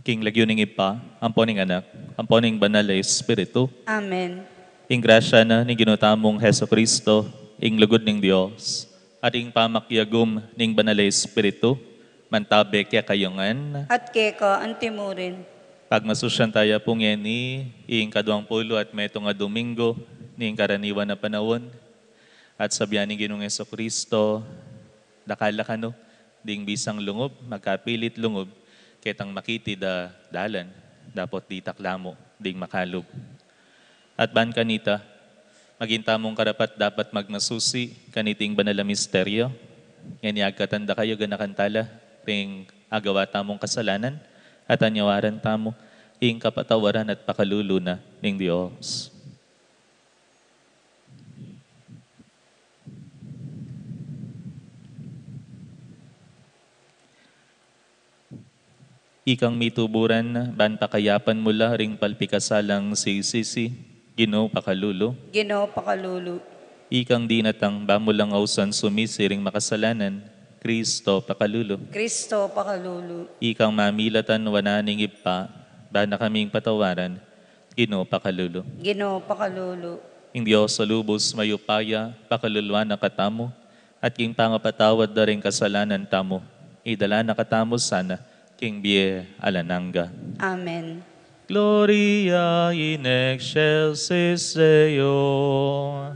King lagyuning ipa, amponing anak, amponing banal na Espiritu, Amen. ing grasya na ni ginutamong Heso Kristo, ing lugod ning Dios, at ing pamakyagum ning banal na Espiritu, mantabe kaya kayongan, At keka antimurin. pagmasusyan tayo pong yeni, ing kaduang pulo at metong nga Domingo, ning karaniwan na panahon, at sabihan ni Ginoong Heso Kristo, dakala ka no, ding bisang lungob, magkapilit lungob, ketang makiti da dalan, dapat di taklamo, ding makalog. At ban kanita, maginta mong karapat dapat magmasusi, kaniting banal na misteryo, yan agkatanda kayo ganakantala, ring agawa tamong kasalanan, at anyawaran tamo, ing kapatawaran at pakaluluna ng Diyos. Ikang mituburan, ban pakayapan mula ring palpikasalang sisi, Ginoo pakalulo. Ginoo pakalulu. Ikang dinatang bamulang ausan sumisi ring makasalanan, Kristo pakalulo. Kristo pakalulu. Ikang mamilatan wananing ipa, ban na kaming patawaran, Ginoo pakalulo. Ginoo pakalulu. Ing Diyos sa lubos mayupaya, pakaluluan na katamo, at king pangapatawad na rin kasalanan tamo, idala na katamo sana, king bie alananga. Amen. Gloria in excelsis Deo.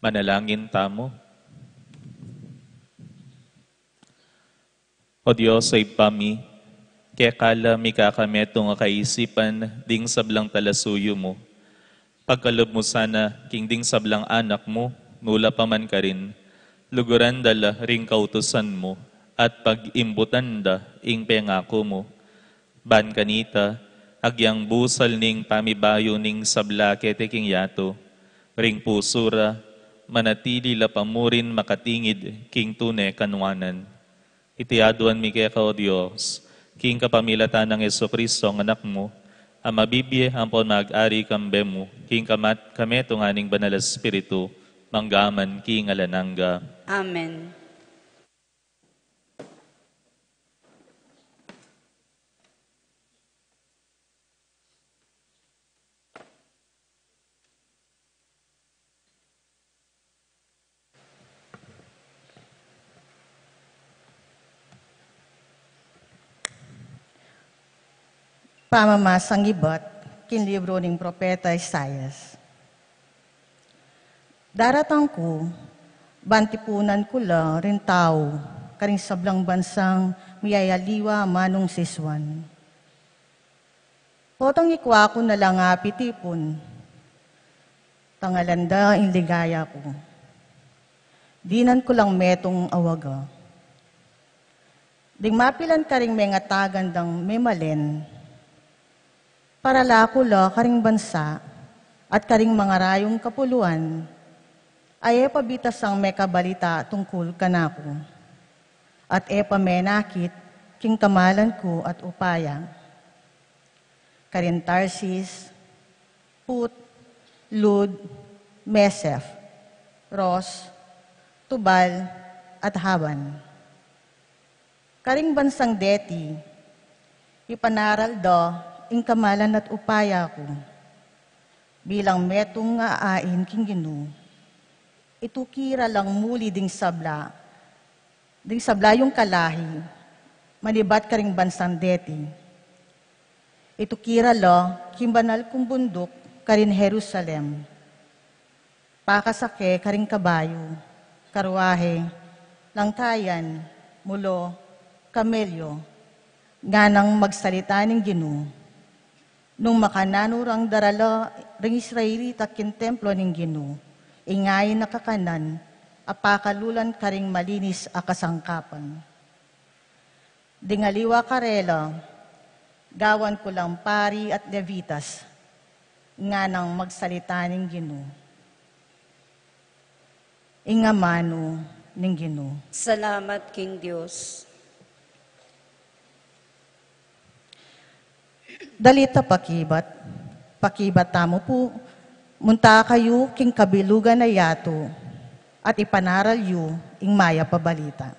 Manalangin tamo. O Diyos ay pami, kaya kala mi kakameto nga kaisipan ding sablang talasuyo mo. Pagkalob mo sana king ding sablang anak mo, nula pa man ka rin, luguran dala ring kautusan mo, at pag-imbutan da ing pengako mo. Ban kanita, agyang busal ning pamibayo ning sabla kete king yato, ring pusura, manatili la pamurin makatingid king tune kanwanan. Itiaduan mi kaya ka o Diyos, king kapamilatan ng Yesu Kristo ang anak mo, ang mabibye ampon mag-ari kambe mo, king kameto nga ning banal na Espiritu, manggaman king alananga. Amen. Pamamasang ibat, kinlibro ng Propeta Isaias. Daratang ko, bantipunan ko la rin tao, karing sablang bansang miyayaliwa manong siswan. Potong ikwa ko na lang apitipon, tangalanda in ligaya ko. Dinan ko lang metong awaga. Ding mapilan karing mga tagandang memalen, para lako la karing bansa at karing mga rayong kapuluan, ay pabitas ang mekabalita tungkol kanako. At menakit king kamalan ko at upaya. Karin Tarsis, Put, Lud, Mesef, Ros, Tubal, at Haban. Karing bansang Deti, Ipanaral do, ing kamalan at upaya ko, bilang metong aain king Ginoo. Itukira lang muli ding sabla yung kalahi, manibat ka ring bansang deti. Itukira lo, kimbanal kong bundok, karin Jerusalem. Pakasake, karing kabayo, karwahe, langtayan, mulo, kamelyo, nga nang magsalita ng Ginoo. Nung makananurang daralo ring Israelita kin templo ng Ginoo, ingay nakakanan, apakalulan karing malinis a kasangkapan. Dingaliwa karela, gawan ko lang pari at levitas, nga nang magsalita ng Ginoo. Ingamano ng Ginoo. Salamat, King Diyos. Dalita pakibat tamo po, munta kayo king kabilugan na yato, at ipanaral yu ing maya pabalita.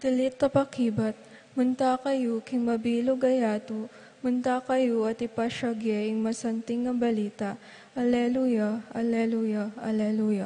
Dalita pakibat, munta kayo king mabilog ayato, munta kayo at ipasyagya ing masanting nga balita. Alleluia, alleluia, alleluia.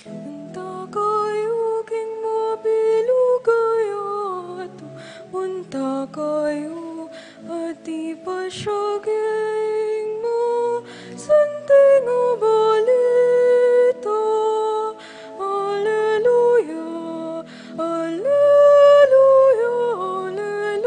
Munta kayo king mabilog ayato, munta kayo at ipasyagya ing masanting nga balita. Alleluia, alleluia, alleluia.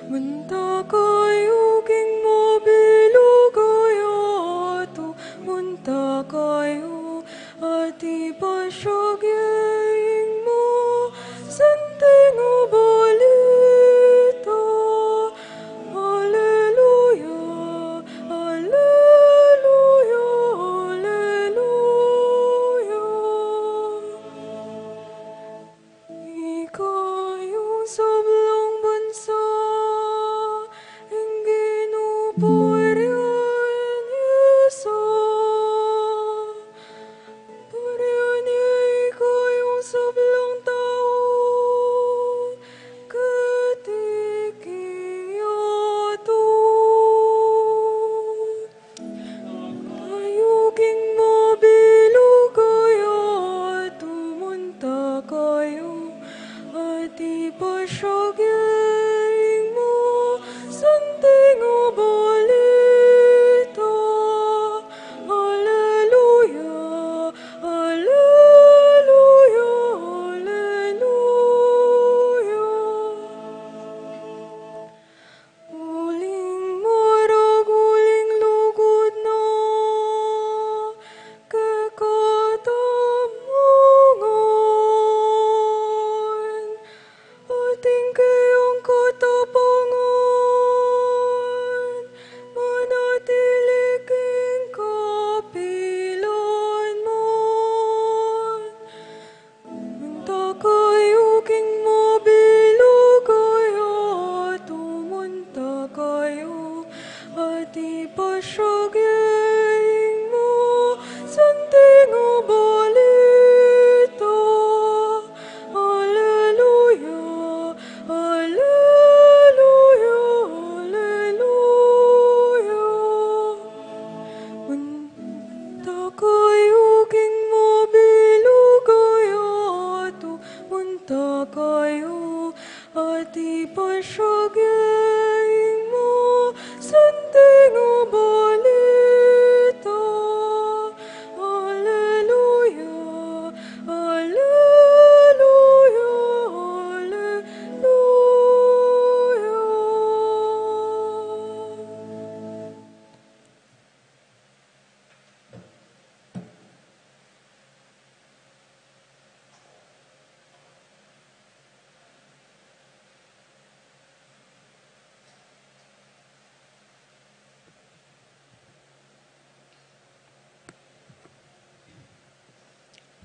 Munta kayo king mabilog ayato, munta kayo at ipasyagya ing masanting nga balita. Alleluia, alleluia, alleluia. Ikayong sablong bansa, ang ginupurihan Yeso. Purihan niya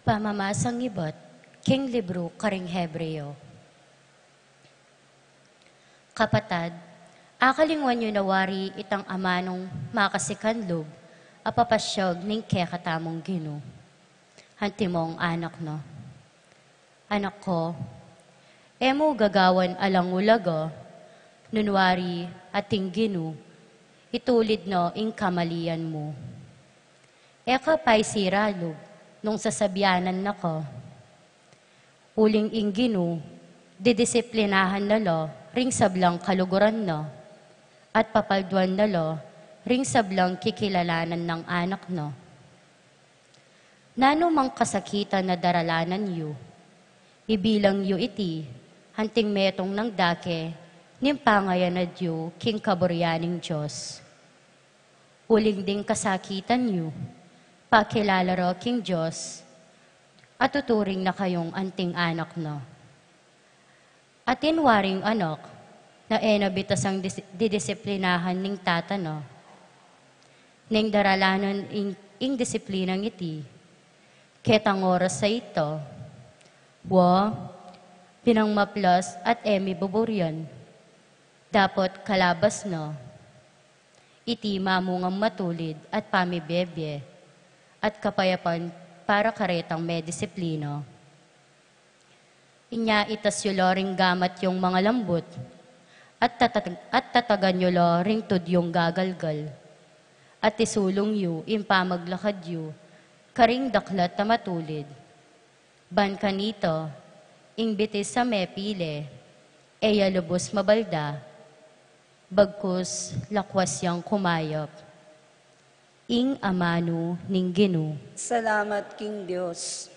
Pamamasang ibot, King Libro Karing Hebreo. Kapatad, akalingwan nyo nawari itang amanong makasikanlog, apapasyog ning kekatamong Gino. Hantimong anak no. Anak ko, emo gagawan alang ulaga, nunwari ating Gino, itulid no ing kamalian mo. Eka pa'y siralog, nung sasabyanan na ko. Uling inggino, didisiplinahan na lo, ring sablang kaluguran no, at papalduan na lo, ring sablang kikilalanan ng anak no. Nano mang kasakitan na daralanan yu, ibilang yu iti, hanting metong ng dake, nimpangayan na yu, king kaburyaning Diyos. Uling ding kasakitan yu, pakilala ro king Diyos, at tuturing na kayong anting anak no. Atin waring anak, na enabitas ang didisiplinahan ning tata no. Ning daralanan ing disiplinang iti, ketang oras sa ito, pinang maplas at emi buburyan, dapat kalabas no, iti mamungang matulid at pamibebye, at kapayapan para karetang may disiplino. Inya itas yuloring gamat yung mga lambot, at tatagan yuloring tud yung gagalgal, at isulong yu impamaglakad yu, karing daklat na matulid. Ban kanito, ing bitis sa mepile, eya lubos mabalda, bagkus lakwas yang kumayop. Ing amano ning Gino. Salamat, King Diyos.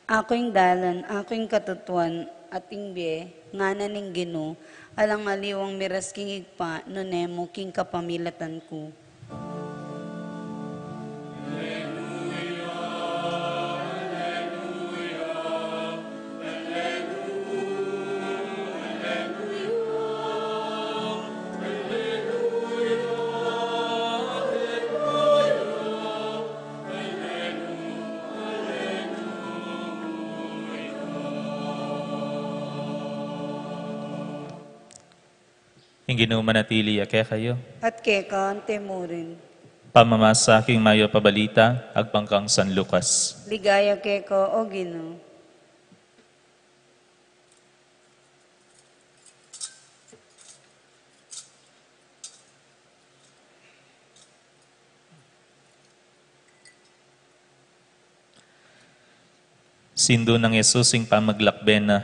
Ako'y dalan, ako'y katutuan, ating biye, nga ning Gino, alang aliwang miras king igpa, nunemo king kapamilatan ko. Hindi manatili ake kayo. At keka, ante mo rin. Pamamasaking mayo pabalita, agpangkang San Lucas. Ligaya keko, o Gino. Sindo ng Yesus ing pamaglakben na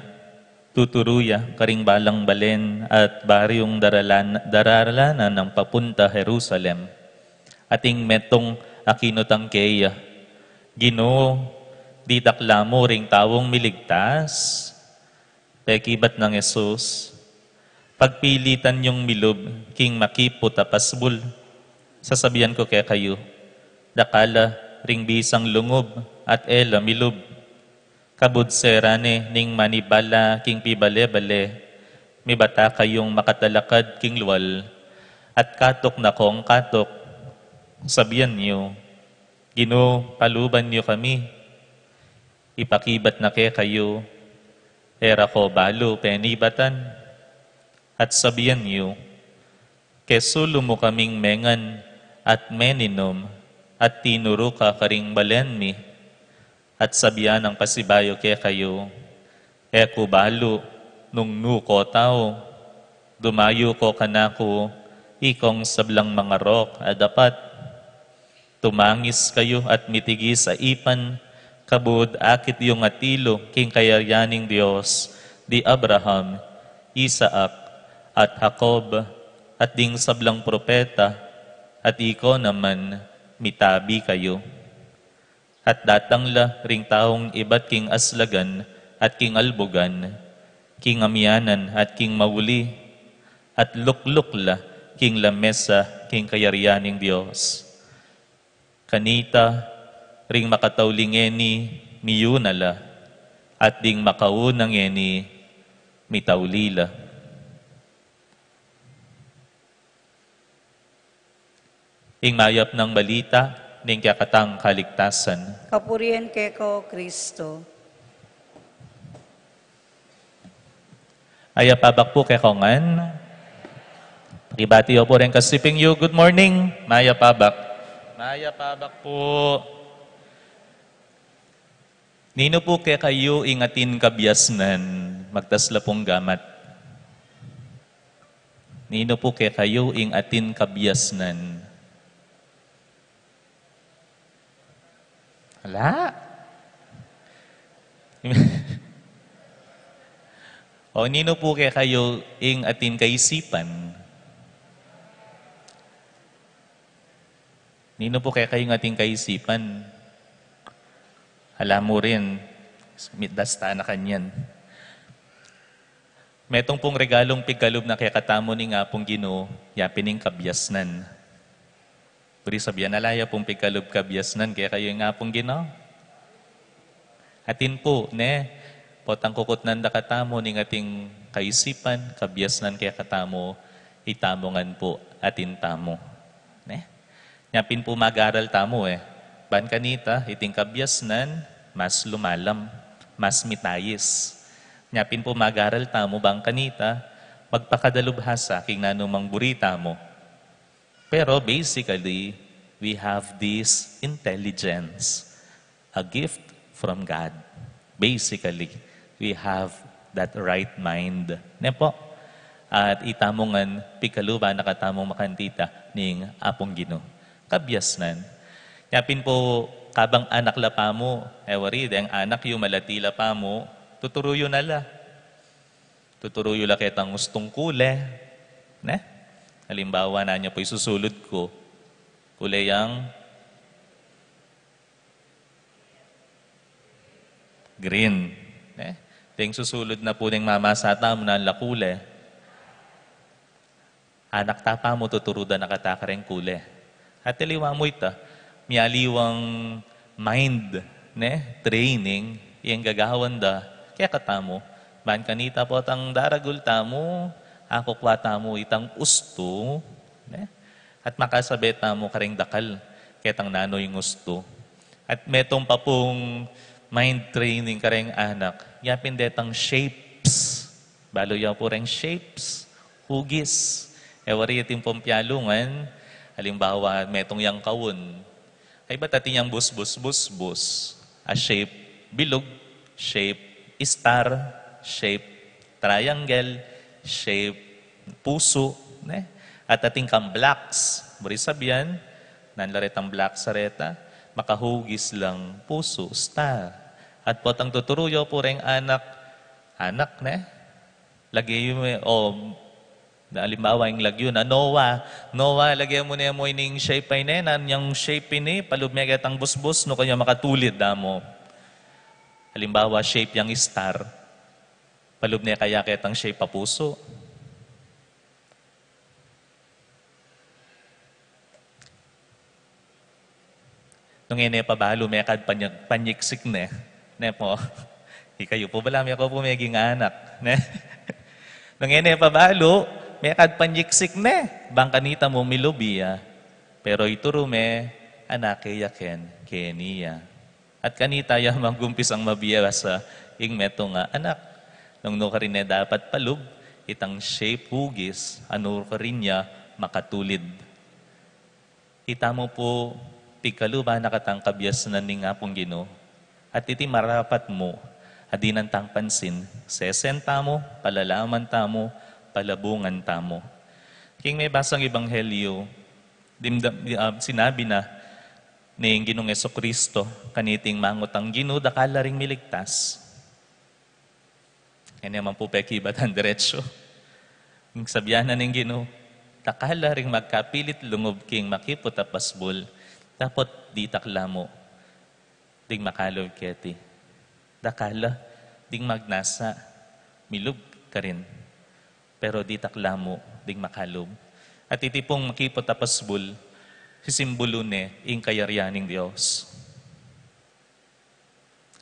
tuturuya karing balang balen at baryong daralanan ng papunta Jerusalem. Ating metong akinotang keya. Ginoo, di taklamo ring tawong miligtas. Pekibat ng Yesus, pagpilitan yung milob king makipot apasbul. Sasabihan ko kaya kayo, dakala ring bisang lungob at ela milob. Kabud serane ning manibala king pibale-bale, mibata kayong makatalakad king luwal, at katok na kong katok. Sabihan niyo, Ginoo, paluban niyo kami. Ipakibat na kayo, era ko balo penibatan. At sabihan niyo, kesulo mo kaming mengan at meninom, at tinuro ka karing balenmi. At sabihan ng pasibayo kayo, eko balo, nung nuko tao, dumayo ko kanako, ikong sablang mga rok, adapat. Tumangis kayo at mitigi sa ipan, kabud akit yung atilo, king kayaryaning Diyos, di Abraham, Isaac, at Jacob, at ding sablang propeta, at iko naman, mitabi kayo. At datangla ring taong iba't king aslagan at king albogan, king amyanan at king mawuli, at luklukla, king lamesa, king kayarianing Diyos. Kanita, ring makataulingeni, miyunala, at ding makaunang eni, mitaulila. Ing mayap ng balita, ning kakatang kaligtasan. Kapurian keko, Kristo. Ayapabak po kay Kongan. Pakibati po rin kasiping you. Good morning, Maya Pabak. Maya Pabak po. Nino po kay kayo ingatin kabyasnan, magtasla pong gamat. Nino po kay kayo ingatin kabyasnan. Hala. O nino po kay kayo ing atin kaisipan? Nino po kay kayo ng ating kaisipan? Alam mo rin, dasta na kanyan. Metong pong regalong pigkalob na kay katamo ni nga pong Ginoo, yapining kabyasnan. Puri sabihan alaya pong pigkalob kabyasnan, kaya kayo nga pong Ginoo. Atin po, ne, potang kukutnan da katamo ning ating kaisipan, kabyasnan kaya katamo, itamongan po atin tamo. Ne? Nyapin po mag-aral tamo Ban kanita, iting kabyasnan, mas lumalam, mas mitayis. Nyapin po mag-aral tamo, bang kanita, magpakadalubhasa king nanumang burita mo. Pero basically, we have this intelligence, a gift from God. Basically, we have that right mind. Ne po? At itamongan pikaluba nakatamong makantita ning apong Ginoo. Kabyasnan. Yapin po kabang anak la pa mo, wari, ang anak yung malatila pa mo, tuturuyo na la. Tuturuyo la kitang gustong kule. Ne? Halimbawa na niya po isusulod ko, kulay ang green. Ting susulod na po ng mama sa tamo na lakule. Anak tapa mo tuturuda nakatakaren kule. At tiliwa mo ita, miyaliwang mind, training, yung gagawan da, kaya katamo, ban kanita po tang daragul tamo, ako kwata mo itang usto, at makasabet mo karing dakal, ketang nano yung usto. At metong pa pong mind training karing anak, yapin detang shapes, balo yaw po ring shapes, hugis, wari iting pompyalungan, halimbawa metong yang kawon, ay ba't atin yung bus, a shape bilog, shape star, shape triangle, shape puso, at ating kang blacks, buri sabihan, nanlaret ang black sareta, makahugis lang puso, star. At potang tuturuyo po rin anak, lagay mo, halimbawa yung lagyo na Noah, lagyan mo niya mo ining shape ay nenan, yung shape ini, palumegat ang busbus, no kanya makatulid na mo. Halimbawa, shape yung star, palub niya kaya kitang shape pa puso. Nung ine pabalo, may kad panyiksik ne po. Ikayo po bala, may ako po may anak. Ne? Nung ine pabalo, may kad panyiksik ne. Bang kanita mo milubiya. Pero ituro me, anak yaken, keniya. At kanita yung magumpis ang mabiya sa ing meto nga anak. Nung no ka rin dapat palub, itang shape hugis, ano ka rin niya makatulid. Kita mo po, pikaluba nakatang kabyasnan ni nga pong Ginoo. At iti marapat mo, adinan tang pansin, sesenta mo, palalaman tamo, palabungan tamo. King may basang ebanghelyo, sinabi na ni Ginoong Jesucristo, kaniting mangot ang Ginoo, dakala ring miligtas. Yan naman po pekibatan diretsyo. Yung sabihan na ng Ginoo, dakala ring magkapilit lungob king makipot apasbol, dapat di takla mo, ding makalaw keti. Dakala, ding magnasa, milub ka rin. Pero di takla mo, ding makalob. At iti pong makipot apasbul, sisimbolo ne, ing kayaryaning Diyos.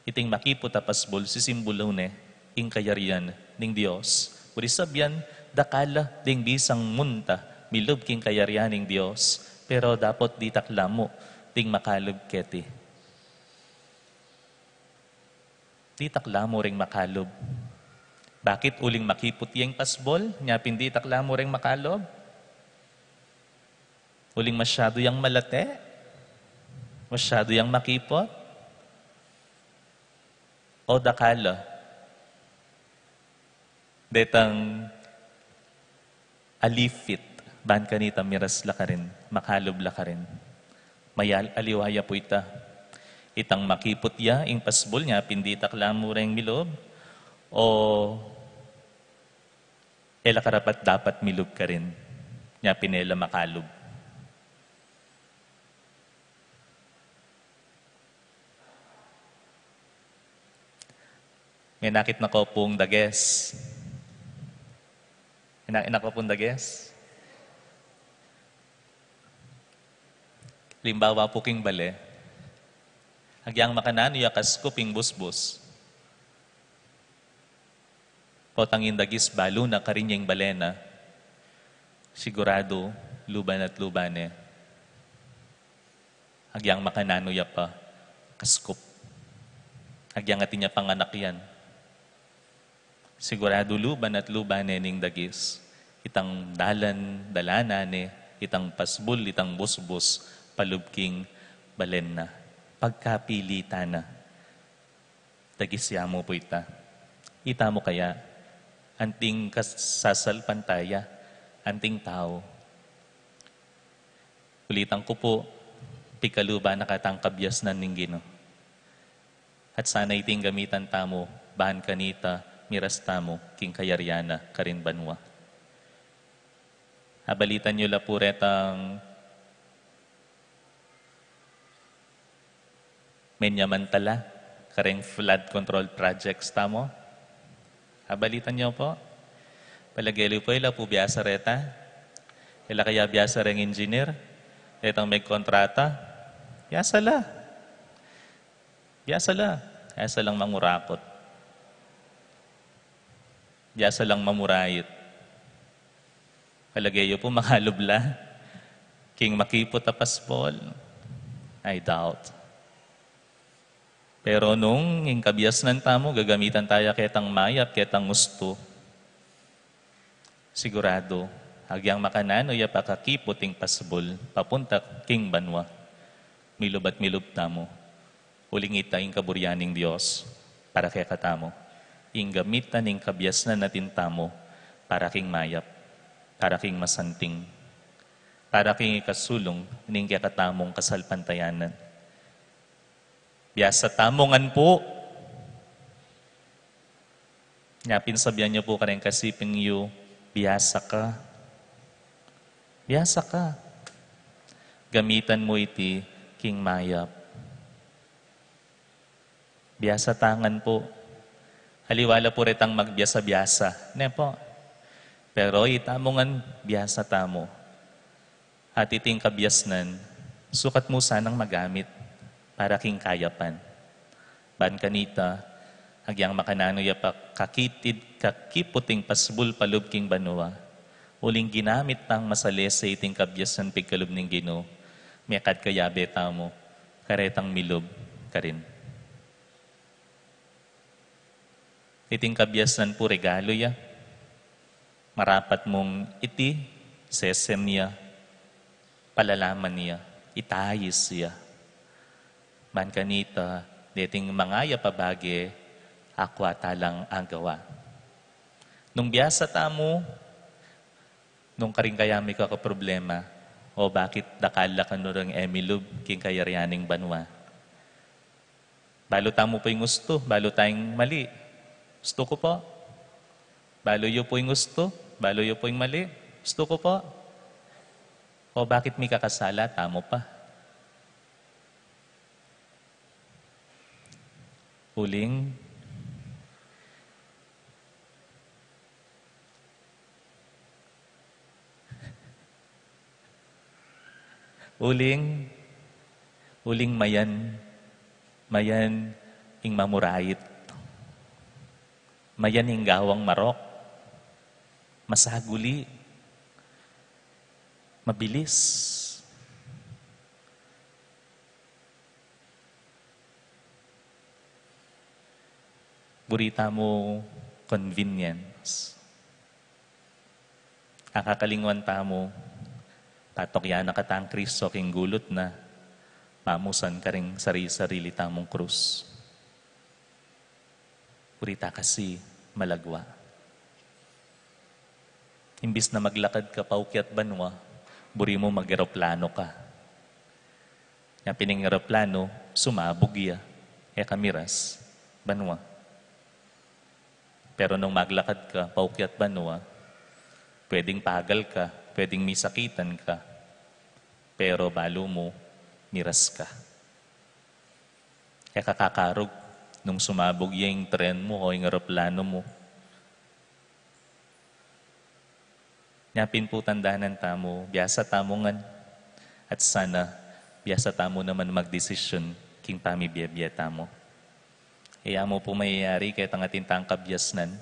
Iting makipot apasbul, sisimbolo ne, ing kayaryan ning Diyos. Uri sabyan, dakala ding bisang munta, milub king kayaryaning Diyos. Pero dapat di takla mo, ding makalob keti. Di takla mo ring makalob. Bakit uling makipot yung pasbol? Nya pindi takla mo ring makalob? Uling masyado yung malate? Masyado yung makipot? O dakala? Detang alifit, ban kanita miras la ka rin, makalob la ka rin. Mayal aliwaya po ita. Itang makipot ya, ing pasbol niya, pindi takla mo ring milob, o ela karapat dapat milob ka rin, niya pinela makalob. May nakit na ko pong dages. Ina ko pong dages. Limbawa po king bale. Hagyang makanano yakas ko ping busbus. Potangin dagis balo na karinyeng balena. Sigurado, luban at lubane. Hagyang makanano ya pa, kaskup. Hagyang atin niya panganak yan. Sigurado luban at lubane ning dagis. Itang dalanane, itang pasbul, itang busbus, palubking balen na. Pagkapilita na. Dagisya mo po ita. Ita mo kaya, anting kasasalpantaya, anting tao. Ulitan ko po, pikaluba nakatang kabyas na ninggino. At sana iting gamitan tamo, bahan kanita, miras tamo, king kayaryana, karin banwa. Abalitan nyo la po retang menyamantala, kareng flood control projects tamo. Abalitan nyo po. Palagelo po ila po biyasa reta. Ila kaya biyasa reng engineer. Etang may kontrata. Biyasa la. Biyasa la. Biyasa lang mangurakot. Biyasa lang mamurayit. Palagay po makalubla. King makipot apaspol. I doubt. Pero nung yung kabiasnan tamo, gagamitan tayo ketang mayap, ketang gusto. Sigurado, hagyang makanano ya pakakipot ing pasbol, papunta king banwa. Milub at milub tamo. Uling ita ing kaburyaning Diyos para kaya katamo. Ing gamitan ing kabiasnan natin tamo para king mayap, para king masanting, para king ikasulong ning kaya katamong kasalpantayanan. Biyasa tamongan po. Nyapin sabihan niyo po kareng kasiping yu, biyasa ka. Biyasa ka. Gamitan mo iti king mayap. Biyasa tangan po. Haliwala po retang magbiyasa-biyasa. Ne po. Pero itamongan biyasa tamo. At iting kabyasnan, sukat mo sanang magamit para king kayapan. Ban kanita, hagyang makanano ya pa kakiputing pasbul palub king banwa. Uling ginamit tang masalesa iting kabyasnan pigkalub ning Ginoo. Mekad kayabe tamo, karetang milub karin. Iting kabyasnan po regalo ya. Marapat mong iti, sesem niya, palalaman niya, itayis siya. Man kanita, deting mangaya pabage, akwa talang ang gawa. Nung biyasa tamo, nung karing kayami ka problema, o bakit dakala ka nurang emilub, king kayaryaning banwa. Balo tamo po yung gusto, balo tayong mali. Gusto ko po. Balo yo po yung gusto, balo yo po yung mali. Gusto ko po. O bakit may kakasala, tamo pa. Uling, uling mayan ing mamurayit. Mayan ing gawang marok. Masaguli. Mabilis. Burita mo convenience. Akakalingwan tamo, patokyan na katang Kristo king gulot na, mamusan ka rin sarili tamong krus. Burita kasi malagwa. Imbis na maglakad ka paukyat banwa, buri mo mag-eroplano ka. Yung pining-eroplano, sumabog ya, kamiras, banwa. Pero nung maglakad ka, paukyat banwa, pwedeng pagal ka, pwedeng misakitan ka, pero balo mo, miras ka. Kaya kakakarog nung sumabog yung tren mo o yung aeroplano mo. Nyapin po tandanan tamo, biyasa tamongan, at sana, biyasa tamo naman magdesisyon king pamibiyabya tamo. Kaya mo po mayayari kahit ang ating tangkabyasnan,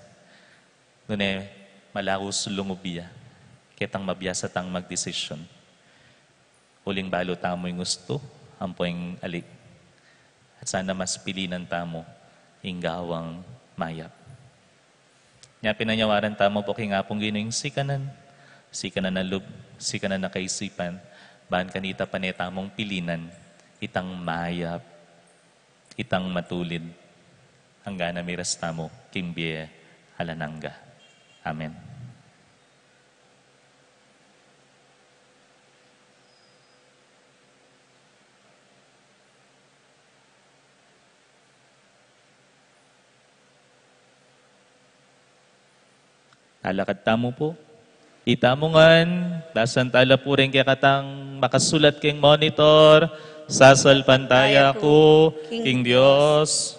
nun malahos lungubiya, kahit ang mabiyasa tang magdesisyon. Uling balo tamo yung gusto, ampo yung alik. At sana mas pilinan tamo yung gawang mayap. Nya pinanyawaran tamo po king apong gino'y sikanan na lub, sikanan na kaisipan, bahan kanita panetamong pilinan, itang mayap, itang matulid, hanggang na miras tamo, kimbiye, halanangga. Amen. Talakad tamo po. Itamungan, dasan tala po rin kaya katang makasulat king monitor, sasal pantaya ko, king Diyos.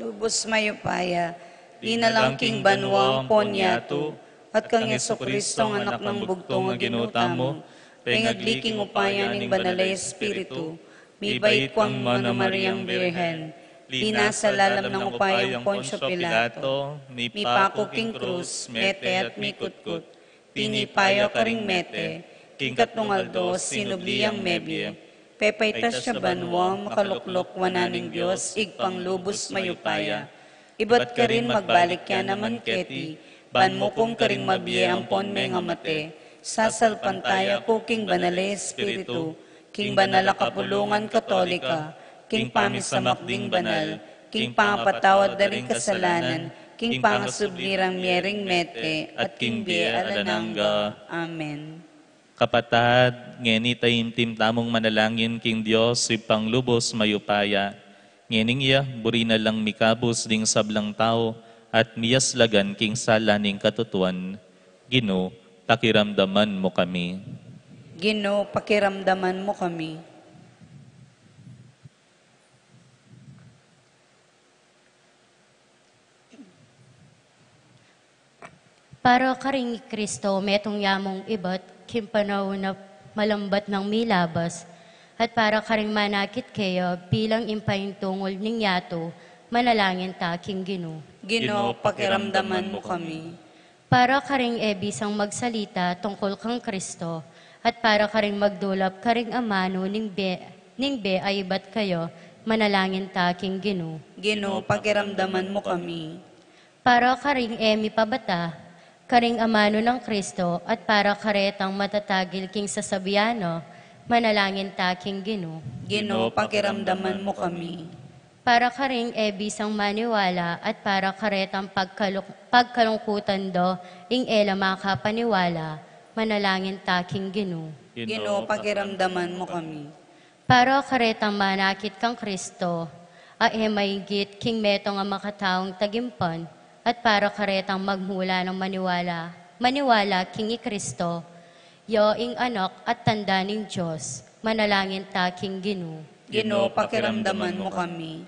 Lubos mayupaya, di na lang king banwang ponyato, at kang Yesu-Kristo ang anak ng bugtong nga ginutamo, pengagliking upaya ning banalay Espiritu, mi bait kwang Mana Mariang Birhen, linasa lalam ng upayang Poncio Pilato, mi pako king krus, mete at mikutkut, pinipaya ka ring mete, king katungaldo, sinubliyang mebye, pepaytas siya banwa, makaluklok wananing Diyos, igpang lubos mayupaya. Iba't ka rin magbalik ya naman keti, ban mo kong karing mabye ampon may nga mate, sasalpantaya ko king banale Espiritu, king banala kapulungan katolika, king pamisamakding banal, king pangapatawad daring kasalanan, king pangasublirang miyering mete, at king biye alanangga. Amen. Kapatad, ngeni taimtim tamong manalangin king Diyos, ipang lubos mayupaya. Ngening iya, buri na lang mikabos ding sablang tao, at miyas lagan king salaning katutuan. Gino, pakiramdaman mo kami. Gino, pakiramdaman mo kami. Para karing Kristo, metong yamong ibat, kimpanaw na malambat ng milabas, at para karing manakit kayo bilang impayong tungol ning yato, manalangin taking Gino. Gino, pakiramdaman mo kami. Para karing ebisang magsalita tungkol kang Kristo, at para karing magdulap karing amano ning be ay ibat kayo, manalangin taking Gino. Gino, pakiramdaman mo kami. Para karing emi pabata, karing amano ng Kristo, at para karetang matatagil king sasabiano, manalangin taking Gino. Gino, pakiramdaman mo kami. Para karing ebisang maniwala, at para karetang pagkalungkutan do, ing ela makapaniwala, manalangin taking Gino. Gino, pakiramdaman mo kami. Para karetang manakit kang Kristo, maigit king meto nga makataong tagimpan, at para karetang magmula ng maniwala king Kristo, yo ing anak at tanda ning Diyos, manalangin taking Gino. Gino, pakiramdaman mo kami.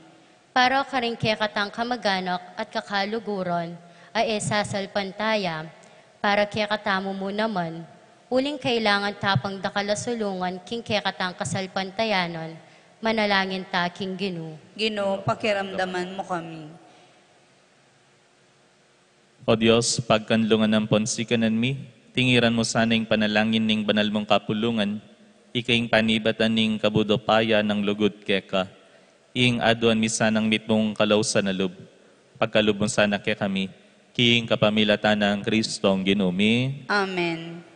Para karing kekatang kamaganak at kakaluguron, ay sasalpantaya, para kekatamo mo naman, Uling kailangan tapang dakalasulungan king kekatang kasalpantayanon, manalangin ta king Ginoo. Ginoo, pakiramdaman mo kami. O Diyos, pagkanlungan ng ponsikanan mi, tingiran mo sana yung panalangin ning banal mong kapulungan, ikaing panibatan ning kabudopaya ng lugod keka, ing aduan mi sanang mitmong kalaw sa nalub, pagkalub mo sana ke kami, king kapamilatan ng Kristong ginumi. Amen.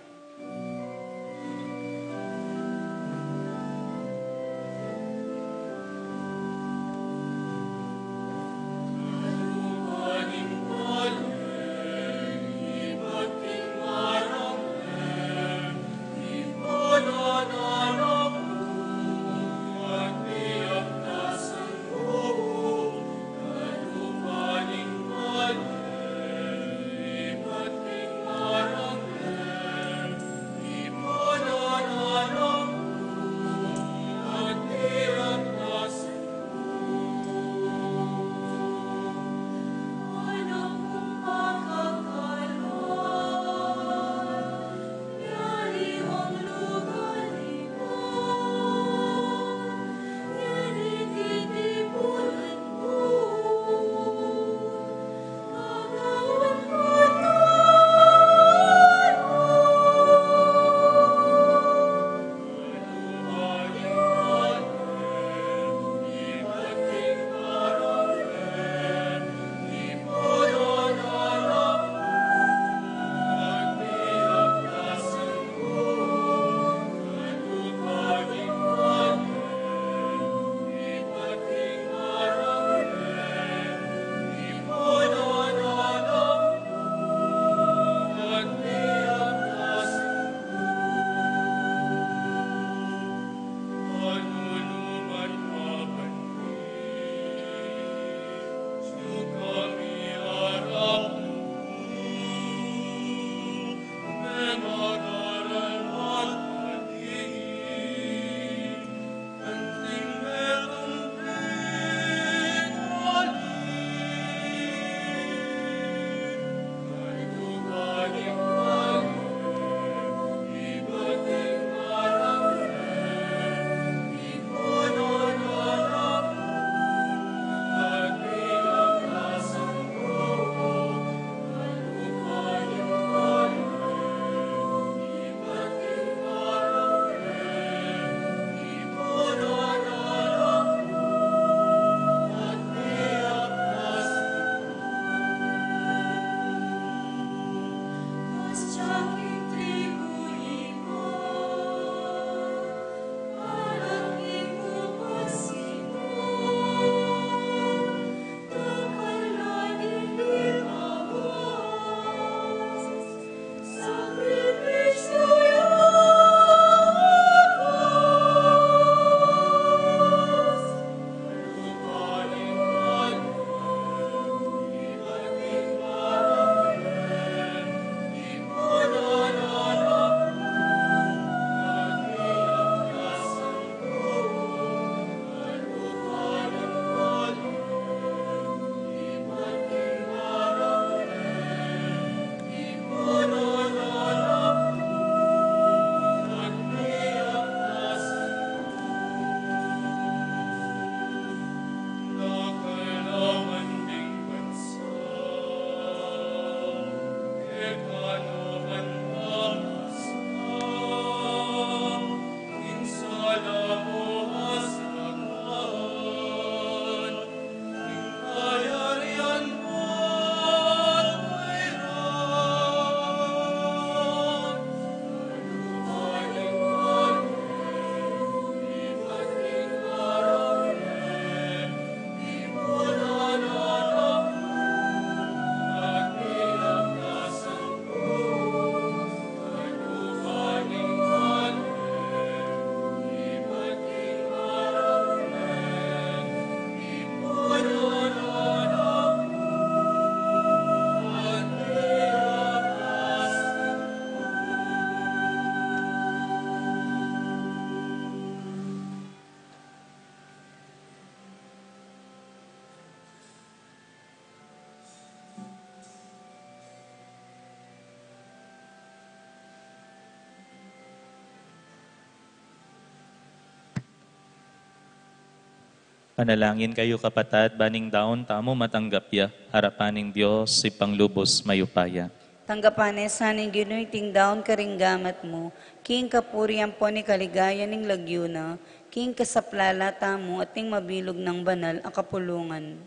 Panalangin kayo kapatad, baning daon tamo matanggap ya, harapaning Diyos, si panglubos mayupaya. Tanggapanes saning ginuiting daon karinggamat mo, king kapurian po ni kaligayan ning lagyuna, king kasaplalata mo at ning mabilog ng banal ang kapulungan.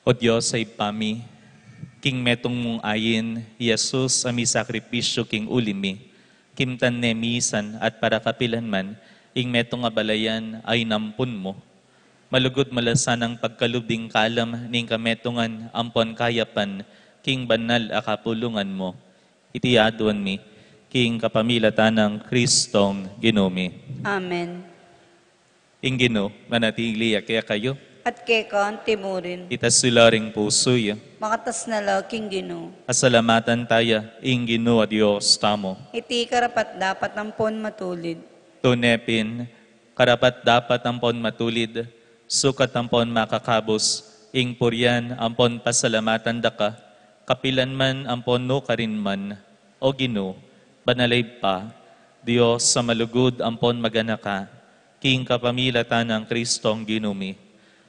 O Diyos ay pami, king metong mong ayin, Jesus ami sakripisyo king ulimi, kimtan ne misan at para kapilan man, ing metong abalayan ay nampun mo. Malugod malasan ang pagkalubing kalam ning kametungan ampon kayapan, king banal akapulungan mo. Itiaduan mi, king kapamilatan ng Kristong Ginumi. Amen. Ing Gino, manatili kaya kayo, At kekan timurin, itas sularing pusoy, makatas na laking gino. asalamatan tayo, ing Gino a Diyos tamo. Iti karapat dapat ampon matulid. Tunepin, karapat dapat ampon matulid, sukat ampon makakabos, ing puryan ampon pasalamatan daka, kapilan man ampon no karin man, o Gino, banalay pa, Diyos sa malugod ampon maganaka, king kapamilatan ng Kristong Ginumi,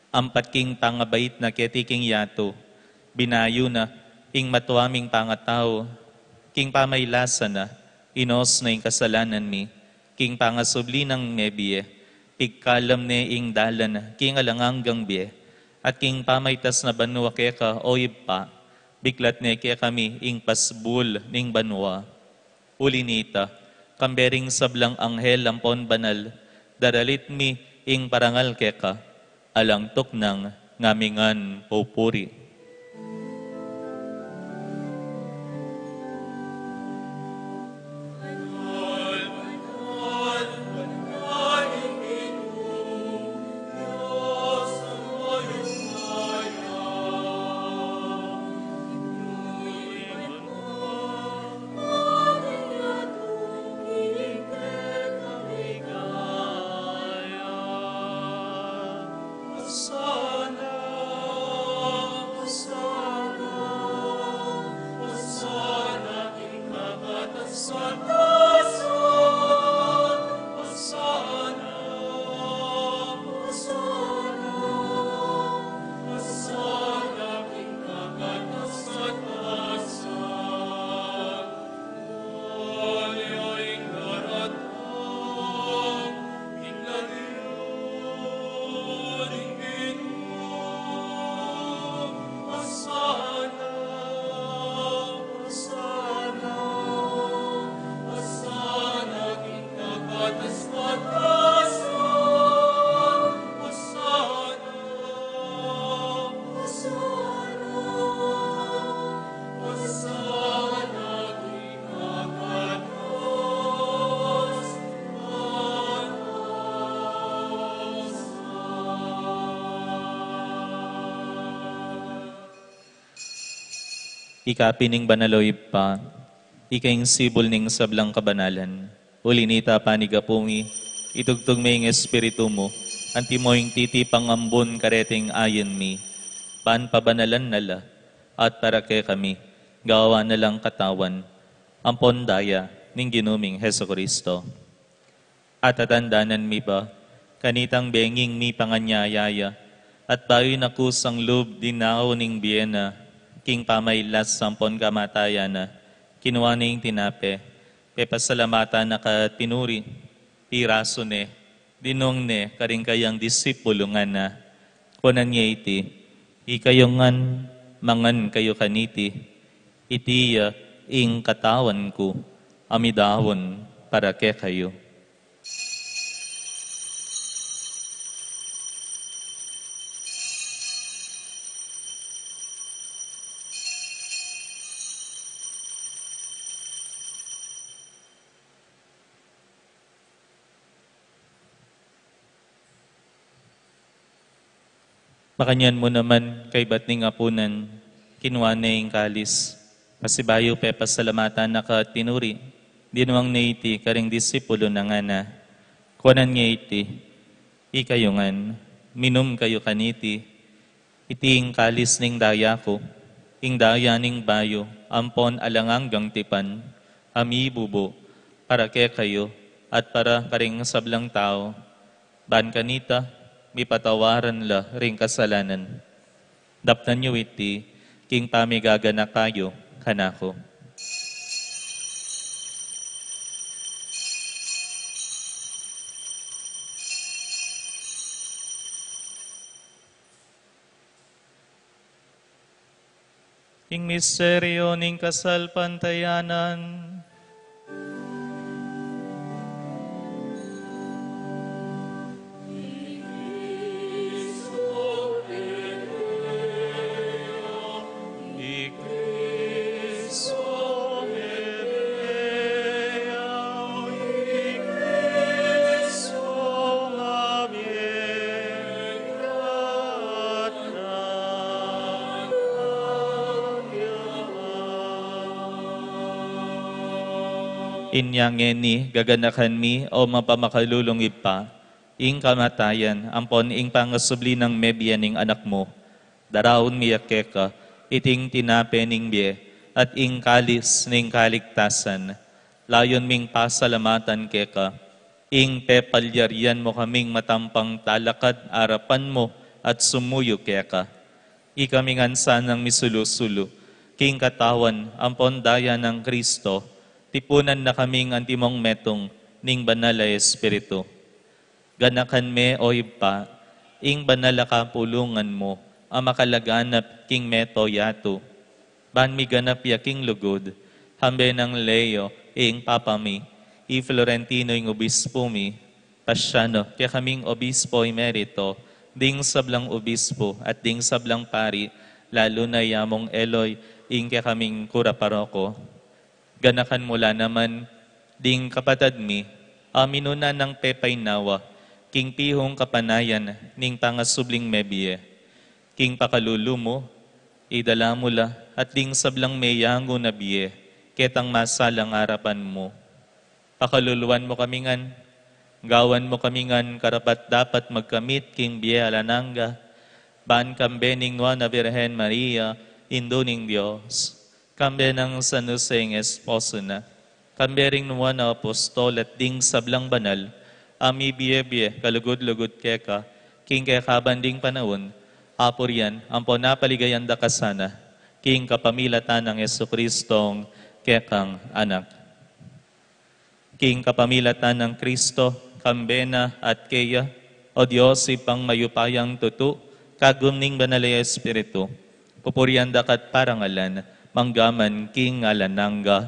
ampat king pangabait na ketiking yato, binayo na, ing matuaming pangatao, king pamaylasa na, inos na ing kasalanan mi, king pangasubli ng mebiye, pigkalam ne ing dalan, king alanganggang biye, at king pamaytas na banwa keka o ipa, biklat ne kaya kami ing pasbul ning banwa. Ulinita, kambering sablang anghel ampon banal, daralit mi ing parangal keka, alangtok ng ngamingan pupuri. Ikapining banaloy pa, ikaing sibol ning sablang kabanalan. Ulinita panigapumi, itugtog may espiritu mo, antimoing titi pangambon kareting ayon mi, pan pabanalan nala, at para kay kami, gawa na lang katawan, ampon daya, ning ginuming Heso Kristo. At atandanan mi ba, kanitang benging mi panganyayaya, at bayoy nakusang loob dinao ning biyena, king pamaylas sampon kamatayana, kinuha ning tinape, pepasalamata na ka tinuri, piraso ne, dinong ne, karing kayang disipulo nga na, kunan niya iti, ikayongan, mangan kayo kaniti, itiya, ing katawan ko, amidahon, para ke kayo. Makanyan mo naman kay batning apunan, kinuha na yung kalis. Pasibayo pe pasalamatan na ka tinuri, dinuang na iti karing disipulo na nga na. Kuanan niya iti, ikayungan, minum kayo kaniti, iti ing kalis ning daya ko, ing daya ning bayo, ampon alanganggang tipan, ami bubo, para ke kayo, at para karing sablang tao, ban kanita, mi patawaran la ring kasalanan. Daptan niyo iti, king pamigaga na kayo, kanako. King misteryo ning kasal pantayanan, inyang ni gaganakan mi o mapamakadulong ipa, ing kamatayan, ampon ing pangasubli ng mebianing anak mo, daraon mi yakeka, iting tinapening bie, at ing kalis ning kaligtasan, layon ming pasalamatan keka, ing pepalyarian mo kaming matampang talakad arapan mo at sumuyo keka. Ikaming ansan ng misulusulo, king katawan, ampon daya ng Kristo, tipunan na kaming antimong metong ning banal a Espiritu. Ganakan me o ipa, ing banal a kapulungan mo, ang makalaganap king meto yato. Ban mi ganap ya king lugod, hambe ng Leo, ing papami, i Florentino ing obispo mi, pasyano, kaya kaming obispo emerito, ding sablang obispo at ding sablang pari, lalo na yamong Eloy, ing kaya kaming kura paroko. Ganakan mula naman, ding kapatad mi, aminuna ng pepay nawa, king pihong kapanayan, ning pangasubling mebie, king pakalulu mo, idala mula, at ding sablang meyango na biye, ketang masalang harapan mo. Pakaluluan mo kamingan, gawan mo kamingan, karapat dapat magkamit, king biye alananga, ban kambening na Virgen Maria, induning Diyos. Kambe ng San Jose ng esposo na, kambe ring nuwa na apostol at ding sablang banal, ami biye-biye, kalugod-lugod keka, king kaya kabanding panahon, apor yan, ampo napaligayan da kasana, king kapamilatan ng Yesu-Kristong kekang anak. King kapamilatan ng Kristo, kambena at keya, o Diyos ipang mayupayang tutu, kagumning banalay Espiritu, pupurian dakat parangalan, manggaman king alananga.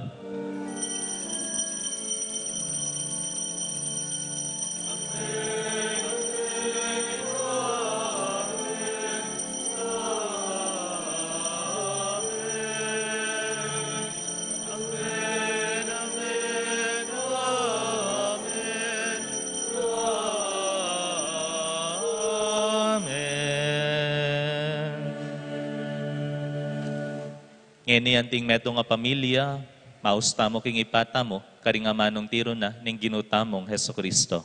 Ngeni anting meto nga pamilya, mausta mo king ipata mo, karing amanong tiro na, ning ginutamong Heso Kristo.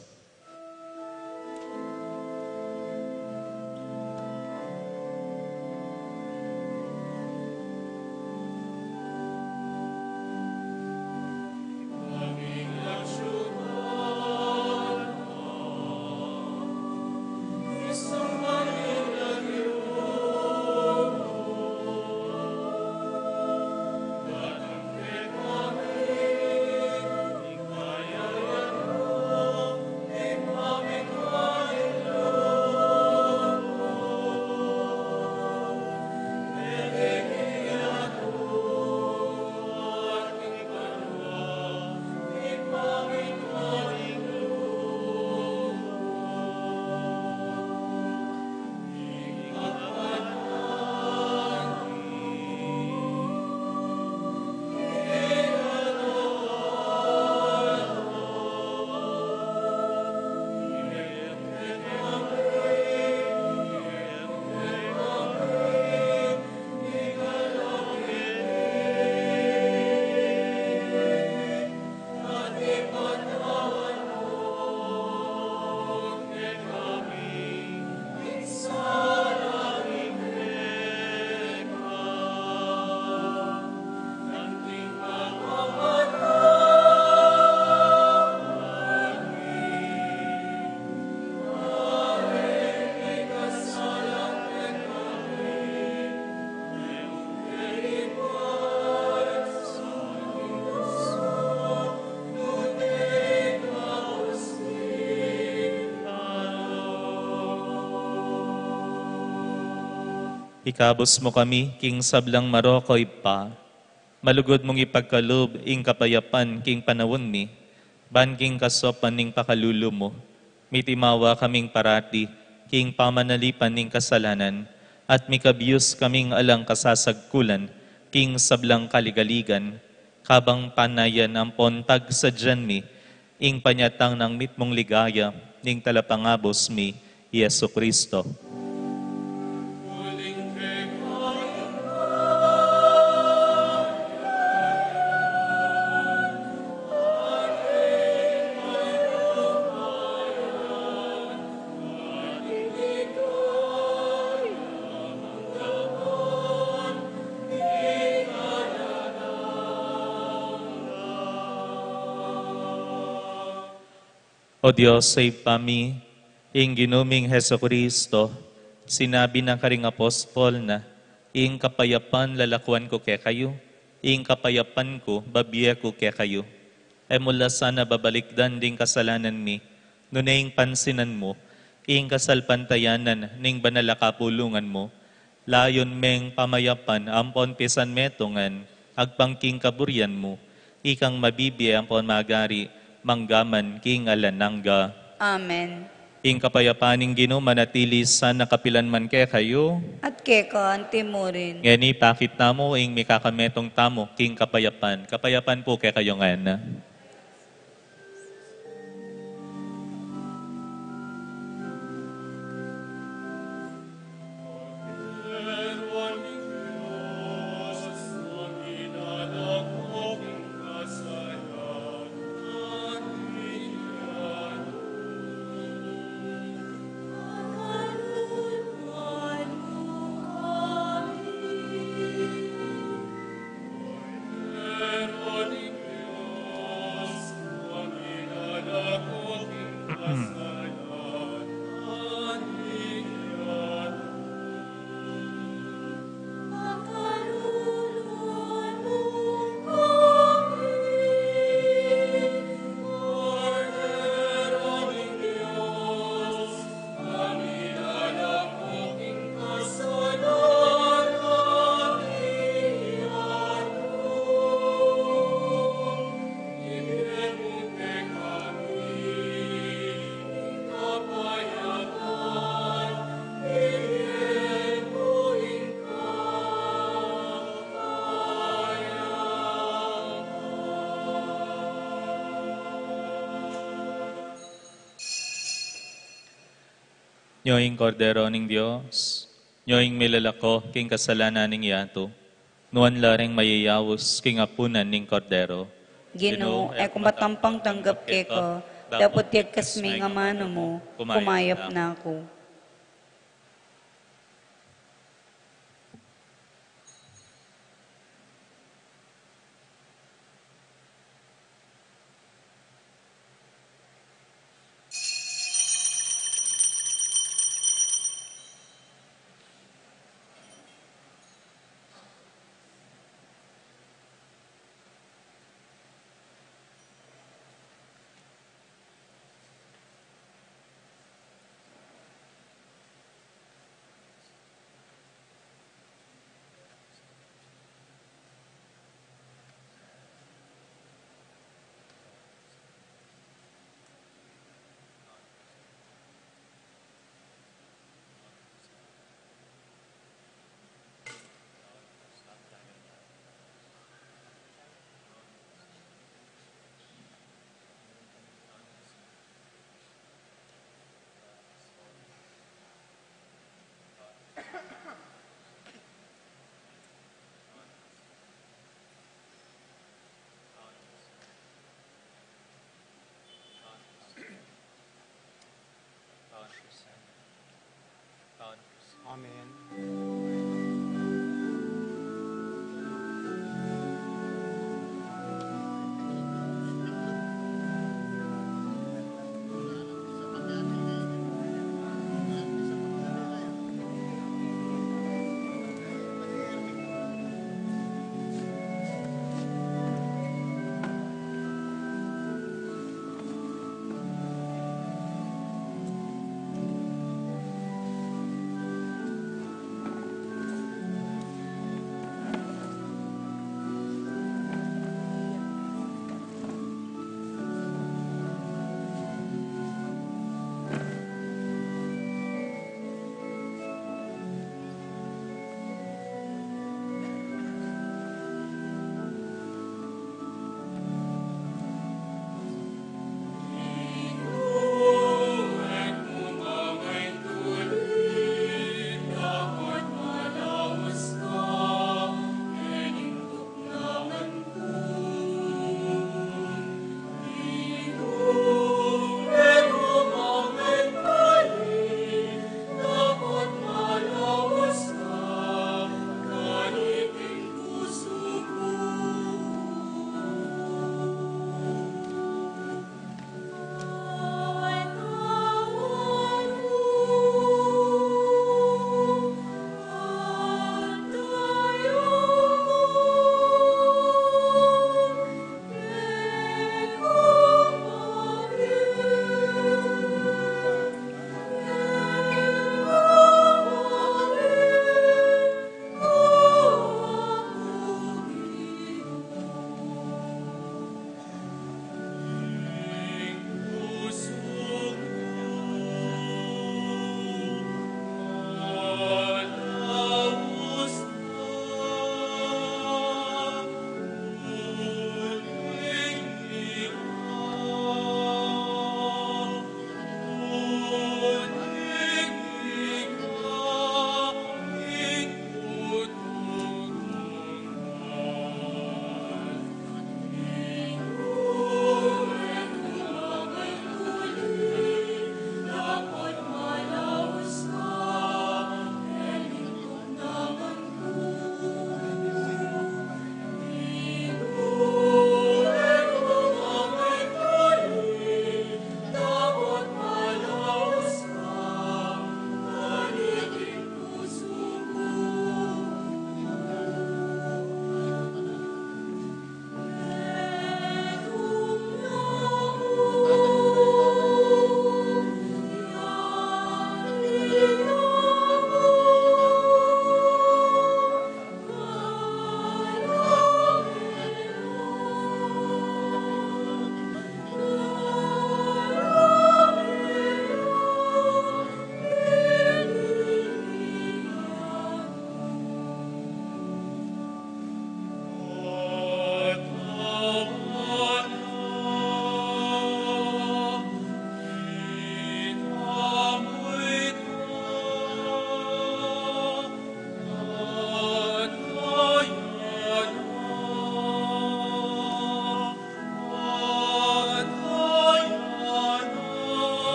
Ikabos mo kami, king sablang marokoy pa. Malugod mong ipagkalob, ing kapayapan, king panawon mi. Ban king kasopan, ning pakululo mo. Mitimawa kaming parati, king pamanalipan ning kasalanan. At mikabiyos kaming alang kasasagkulan, king sablang kaligaligan. Kabang panayan ang pontag sa dyan mi, ing panyatang ng mitmong ligaya, ning talapangabos mi, Yesu Kristo. O Diyos, save kami, ing ginuming Heso Kristo, sinabi ng karing apostol na, ing kapayapan lalakwan ko kay kayo, ing kapayapan ko babiya ko kay kayo. E mula sana babalikdan ding kasalanan mi, nunaing pansinan mo, ing kasalpantayanan ning banalakapulungan mo, layon meng pamayapan ampon pisan metongan, agpangking kaburyan mo, ikang mabibiya ampon magari, manggaman king alanangga. Amen. Ing kapayapaning Ginoo manatili sa nakapilan man kay kayo. At keka, antimurin. Ngani pakit namo ing mikakametong tamo king kapayapan. Kapayapan po kay kayo ngana. Nyoing kordero ning Dios, nyoing milalako king kasalanan ning yato, nuan lareng mayayawos king apunan ning kordero. Ginoo, e kumatampang tanggap keko, dapat tiyak kasmi nga mano mo, kumayap na ako. Amen.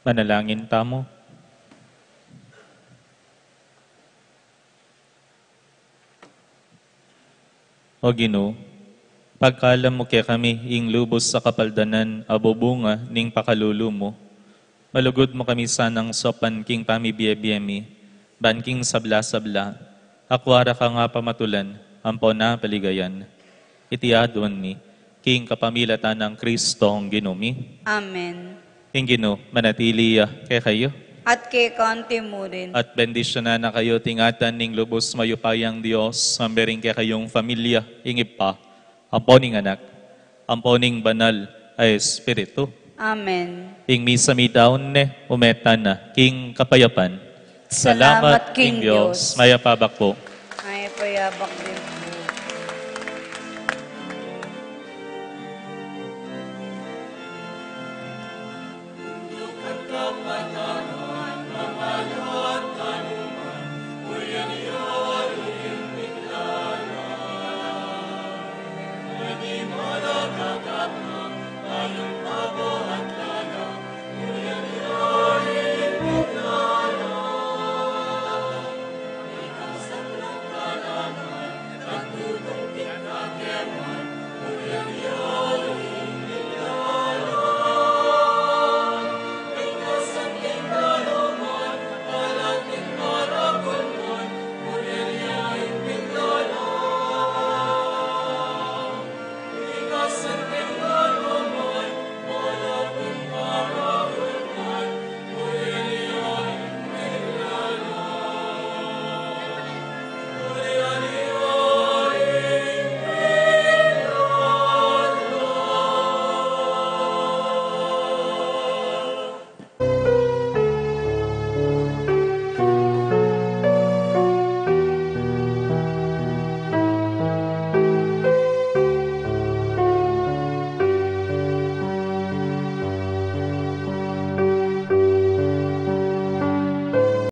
Manalangin tamo. O Ginoo, pagkaalam mo kaya kami ing lubos sa kapaldanan abobunga ning pakalulu mo, malugod mo kami sanang sopan king pamibiyebiyemi, ban king sabla-sabla, akwara ka nga pamatulan, ampo na paligayan. Itiadon mi, king kapamilatan ng Kristo ang ginumi. Amen. King Ginoo, manatili kay kayo. At kay kanti mo rin. At bendisyon na kayo tingatan ning lubos mayupayang Diyos, ambering kay kayong familia, ingip pa, amponing anak, amponing banal ay Espiritu. Amen. Ing misa mi daon umeta na, king kapayapan. Salamat, King King Diyos. Maya pabak po. Ay payabak din.